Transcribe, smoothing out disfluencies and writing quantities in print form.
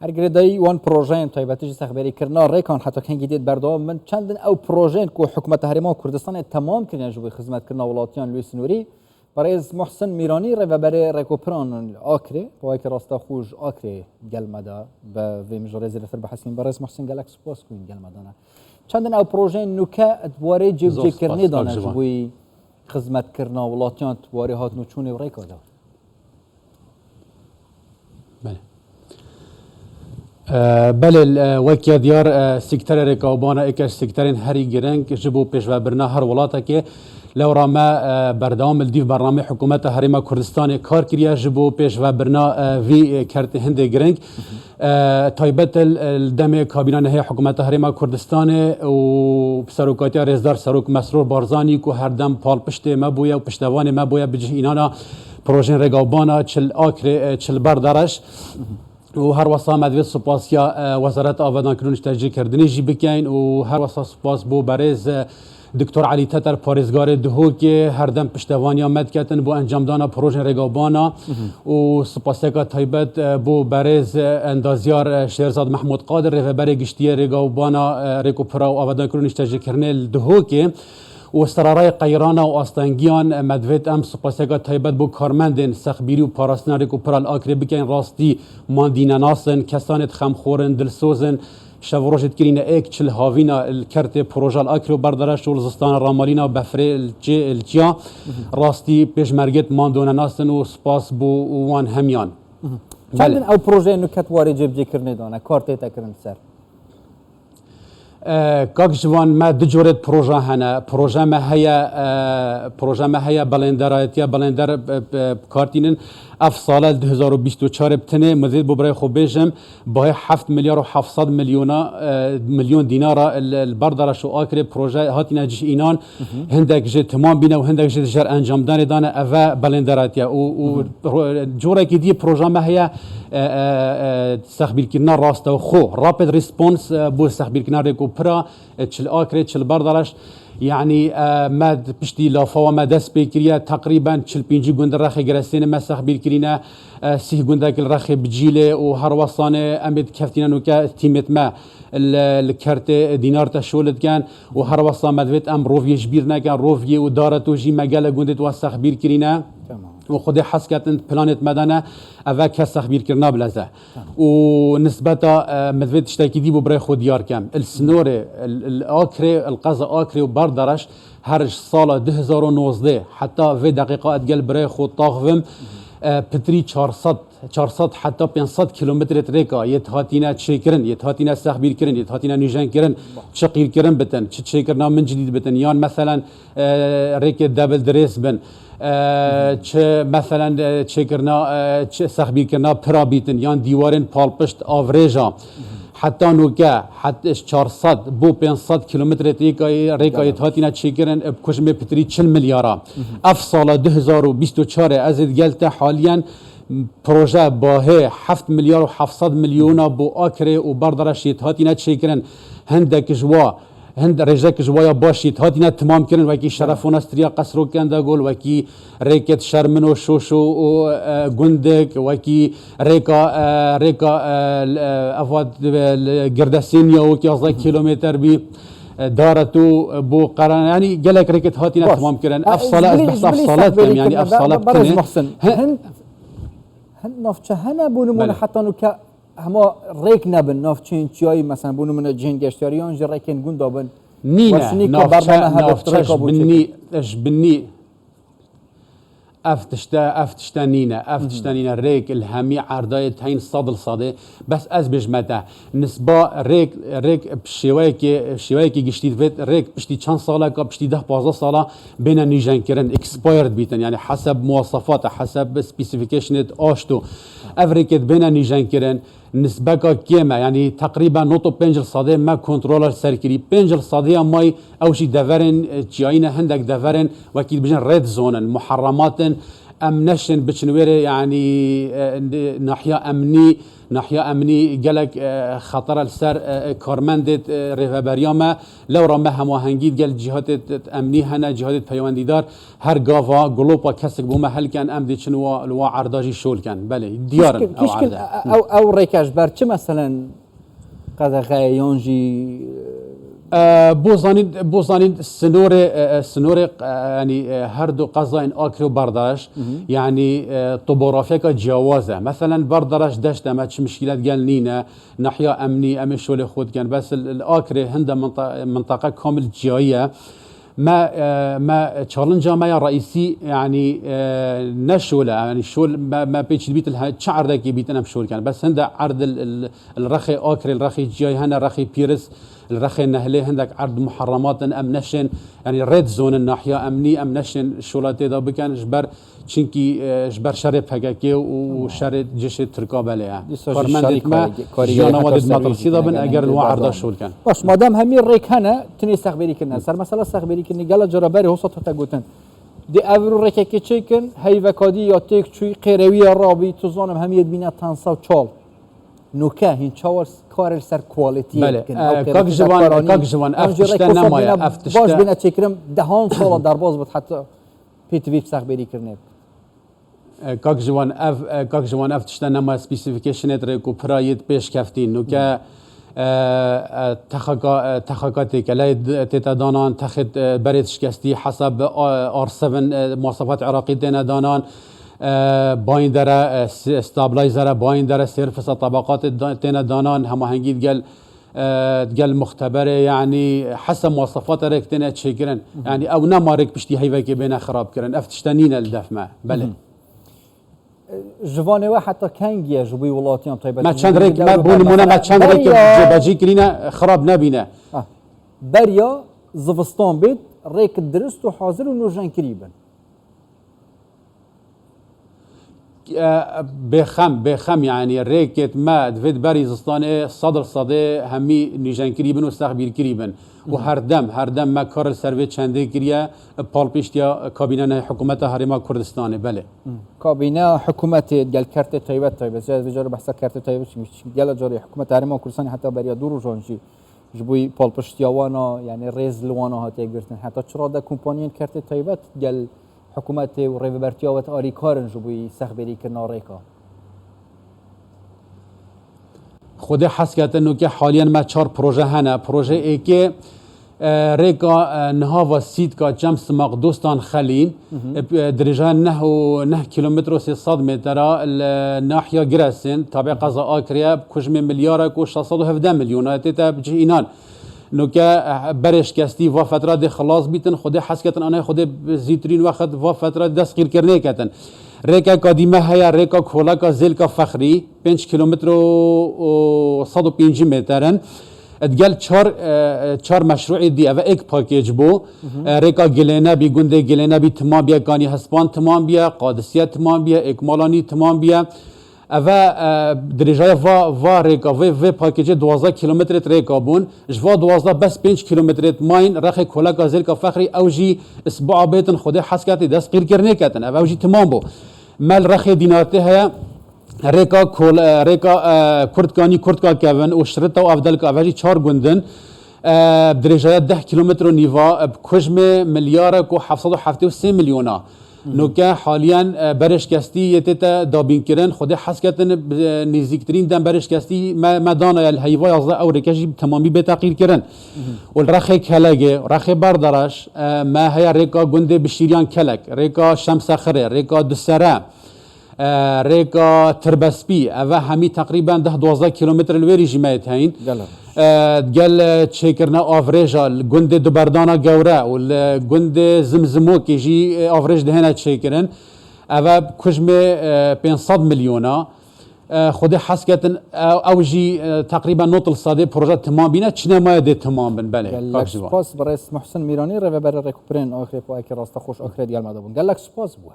هرگره دایی وان پروژه تایبەتیش سەخبەری کردنا ڕێکان حتا کەنگی دێت بەردەوام من چەندن ئەو پروژه کو حکومت هەرێما کوردستان تمام کردن جبوی خزمەتکردنا وڵاتیان لوی سنووری بەڕێز محسن میرانی ڕێڤەبەرێ ڕێکۆپران ئاکرێ بۆیکە ڕاستە خوش ئاکرێ گەلمەدا بە vê mijorê zêdetir bihesîn بەڕێز محسن gelek spas bûn gelmedana çendin ew projeyên nûke dwarê cêbcêkirnê dane ji bo xizmetkirina وڵاتیان dwarê hatin û çûnê rêka da بله وکی دیار سکتر رکابانه اکش سکترین هری گرنگ جبو پیشوابرنا هر ولاته که لورا ما بردام الدیف برنامه حکومت هریما کردستان کار کریه جبو پیشوابرنا وی کرت هند گرنگ تایبت الدم کابینه هی حکومت هریما کردستان و سروکاتی رزدار سروک مسرور بارزانی کو هر دم پال پشت ما بویا و پشتوان ما بویا بجه اینانا پروژه رکابانه چل آکر چل بردارش و هر واسه مدوی سپاسیا وزارت آبادان کرونش تجربه کردنی جی بکن و هر واسه سپاس بو برز دکتر علی تتر پارێزگار دهو که هر دم پشتوانیا مد کردن بو انجام دانا پروژه رگابانا و سپاسیکا تایبت بو برز اندازیار شهرزاد محمود قادر رهبر گشتی رگابانا ریکوپرا و آبادان کرونش تجربه کردن دهو که و استرارای قیران و آستانگیان مدوید ام سپاسیکا تایبت بو کارمندین سخبیری و پاراستنا ریکوپرال آکری بکن راستی ماندین ناسن کسانت خمخورن دلسوزن شوروجت کرین ایک چل هاوینا الکرت پروژال آکری و بردارش و لزستان رامالینا بفری الجیا راستی پیش مرگت ماندون ناسن و سپاس بو وان همیان چندن او پروژه نکت واری جب جکرنی دانه کارتی تکرن سر کاک جوان ما دجورت پروژه هنه پروژه ما هیا بلندرایتیا بلندر کارتینن اف سال 2024 بتنه مزید برای خوب بیجم با 7 میلیارد و 700 میلیون دینار البردارش و آکر پروژه هاتینا جش اینان هندک جه تمام بینه و هندک جه جر انجام دانه دانه اوا بلندراتیا و جوره که دی پروژه ما هیا سخبیر کردن راست و خو رابید ریسپونس بو سخبیر کردن ریکوپرا چل آکر چل بردارش يعني ما بشتي لافا ما دست بكريا تقريبا تشل بينجي جند رخي جرسين ما سخبير كرينا سيه جندك الرخي بجيله وهروصانه امد كفتينا نوكا تيمت ما الكارت دينار تشولت كان وهروصا مدويت ام روفي جبيرنا كان روفي ودارتو جي مجال جندت وسخبير كرينا و خود حس کردن پلانت مدانه اوه که سخبیر کرنا بلزه و نسبتا مدوید اشتاکی دی برای خود یار کم السنور الاکری القضا اکری و بردارش هر سال 2019 حتی و دقیقه ادگل برای خود طاقوم پتری 400 حتی 500 کیلومتر تریکا یتهاتینا چیکرن یتهاتینا سخبیر کرن یتهاتینا نیجان کرن چقیر کرن بتن چیکرنا من جدید بتن یان مثلا ریک دبل دریس بن چه مثلا چیکرنا سخبیر کرنا پرابیتن یان دیوارن پالپشت آوریجا حتی نوکه حتی 400 بو 500 کیلومتر ریکا یتهاتینا چیکرن بکشم پتری 40 میلیارد اف سال 2024 از گلت حالیا پروژه با 7 میلیارد و 700 میلیون بو آکره و بردارش یتهاتینا چیکرن هندک جوا هند رجاك جوايا باشيت هاتينا تمام كرن وكي شرف ونستريا قصرو كان داقول وكي ريكت شرمنو شوشو جندك وكي ريكا افاد قردسينيا وكي أصلا كيلومتر بي دارتو بو قران يعني قالك ريكت هاتينا تمام كرن افصالات بحث افصالات يعني افصالات محسن هند نافچه هنا بونمون حتى نوكا هما ریک نبن نافچین چیایی مثلا بونو من جن گشتیاریان جرکن گون دابن نینه نافچش بنی افتشتا نینه ریک الهمی عردای تاین صاده بس از بجمته نسبه ریک شوایی که گشتید وید ریک پشتی چند ساله که پشتی 10-15 ساله بین نیجان کرن اکسپایر بیتن یعنی حسب مواصفات حسب سپیسیفیکیشنت آشتو افریکت بین نیجان کرن نسبه که کیمه یعنی تقریبا نوتو 5 ساده ما کنترلر سرکری 5 ساده مای اوشی دورن جایین هندک دورن وکی بجن رد زونن محرماتن ام نشن بچنوير يعني ناحيه امني قالك خطر السر كارمندت ريفابرياما لو رما هماهنگيت قال جهات امني هنا جهات بيوانديدار هر غافا جلوبا كسك بوما هل كان ام دي شنو لو عرداجي شول كان بله ديار او عرضه او ريكاش بار چه مثلا قد غيونجي بوزانید سنور يعني هردو قضاين آكرو برداش يعني طبورافيكا جوازه مثلا برداش داشته ما تش مشكلات قال نينا ناحية أمني أمي شغل خود كان بس الآكري هند منطقة كامل جاية ما تشالنجا ما رئيسي يعني نشوله يعني شول ما بيتش بيت لها شعر ذاك بيت انا بشول كان بس هند عرض الرخي آكري الرخي جاي هنا رخي بيرس الرخي النهلي هندك عرض محرمات ام نشن يعني ريد زون الناحيه امني ام نشن شولاتي دا بكان جبر چنكي جبر شرف هكاكي وشر جيش تركاب عليها فرمانت ما جانا وادد مطرسي دا بن اگر الوعر دا شول كان باش مادام همي الريك هنا تني استخبري كنا سر مثلا استخبري كني قال جرباري هو صوت تاغوتن دي افرو ريكي تشيكن هي وكادي يا تيك شوي قيروي رابي تزانم هم يدبينا تنسا وچال نوكا هين چاور كارل سر كواليتي بله كاك جوان افتشتا نمايا افتشتا باش بينا تشكرم دهان سالا در باز بود حتى بي تي في بسخ بيري كرنيب كاك جوان افتشتا نمايا سبيسيفيكيشنت ريكو برايت بيش كفتين نوكا تخاكاتي كلايد تيتا دانان تخت بريت شكستي حسب R7 مواصفات عراقي تينا دانان بايندر استابلايزر بايندر سيرفس طبقات تينا دانان هماهنگيت قال مختبره يعني حسب مواصفات ريك تينا تشيكرن يعني او نمارك بشتي هيفاكي بين خراب كرن افتشتنين الدفمه بله جواني حتى كانجيا جوبي ولاتيان طيب ما چند ريك ما بونمونه ما چند ريك جباجي كرينا خراب نبينه بريا زفستان بيت ريك درست وحاضر ونوجان كريبن بخم يعني ريكت ما دفيد باري زستانه صدر صدي همي نيجان كريبن واستخبير كريبن وهردم ما كار سروي چنده كريا بالبيشتيا كابينه حكومت هرما كردستان بله كابينه حكومت قال كارت طيبه زاد جار بحث كارت طيبه قال جاري حكومت هرما كردستان حتى بريا دور جانجي جبوي بالبيشتيا وانا يعني ريز لوانا هاتي گرتن حتى چرا ده كومبانيين كارت طيبه قال حكومت وريفبرتيا وتاري كارن جبوي سخبري كنا ريكا خود حسكت انه که حاليا ما 4 پروژه هنه پروژه ای که ريكا نهاوا سيد كا جمس مقدوستان خلين درجة نه كيلومتر و 300 متر الناحية جراسين تابع قضاء آكريا بكجم مليارك و 617 مليون تيتا بجي إنان نوكا برش كاستي و فترة دي خلاص بيتن خود حسكتن أنا خود زيترين وقت و فترة دسقير كرني كتن ريكا قديمة هيا ريكا كولاكا زيلكا فخري 5 كيلومتر و 150 مترن ادقال چار مشروعی دی و ایک پاکیج بو ریکا گلینا بی گنده گلینا بی تمام بیا کانی هسپان تمام بیا قادسیه تمام بیا اکمالانی تمام بیا و درجه و ریکا و پاکیج 12 کیلومتر ریکا بون جوا 12 بس 5 کیلومتر ماین رخ کولاکا زیلکا فخری اوجی اسبوع بیتن خود حسکاتی دست قیر کرنه کتن اوجی تمام بو مال رخ دینارته هيا ريكا كردكا كافن وشرطة وافدالكا افاجي 4 گوندن بدرجة 10 كيلومتر نيفا بكجمة مليارك و 773 مليونا نوكا حاليا برش كاستي يتتا دابين كرن خود حسكتن نزيكترين دم برش كاستي ما دانا الهيفا يازا او ريكاجي تمامي بتغيير كرن والرخي كلاجي رخي بردرش ما هي ريكا گوند بشيريان كلك ريكا شمس خري ريكا دسرا ريكا تربسبي أفا همي تقريبا 10-12 كيلومتر الويري جماعت هين قال تشيكرنا افريجا الجند دبردانا جورا والجند زمزمو كيجي افريج دهنا تشيكرن أفا كجمة 500 مليونا خود حسكت اوجي تقريبا نوطل صادي بروجيت تمام بينا چنا ما دي تمام بن بله قال سپاس برئيس محسن ميراني ريفبر ريكوبرين اخر باكي راست خوش اخر ديال ما دابون قال لك سپاس بو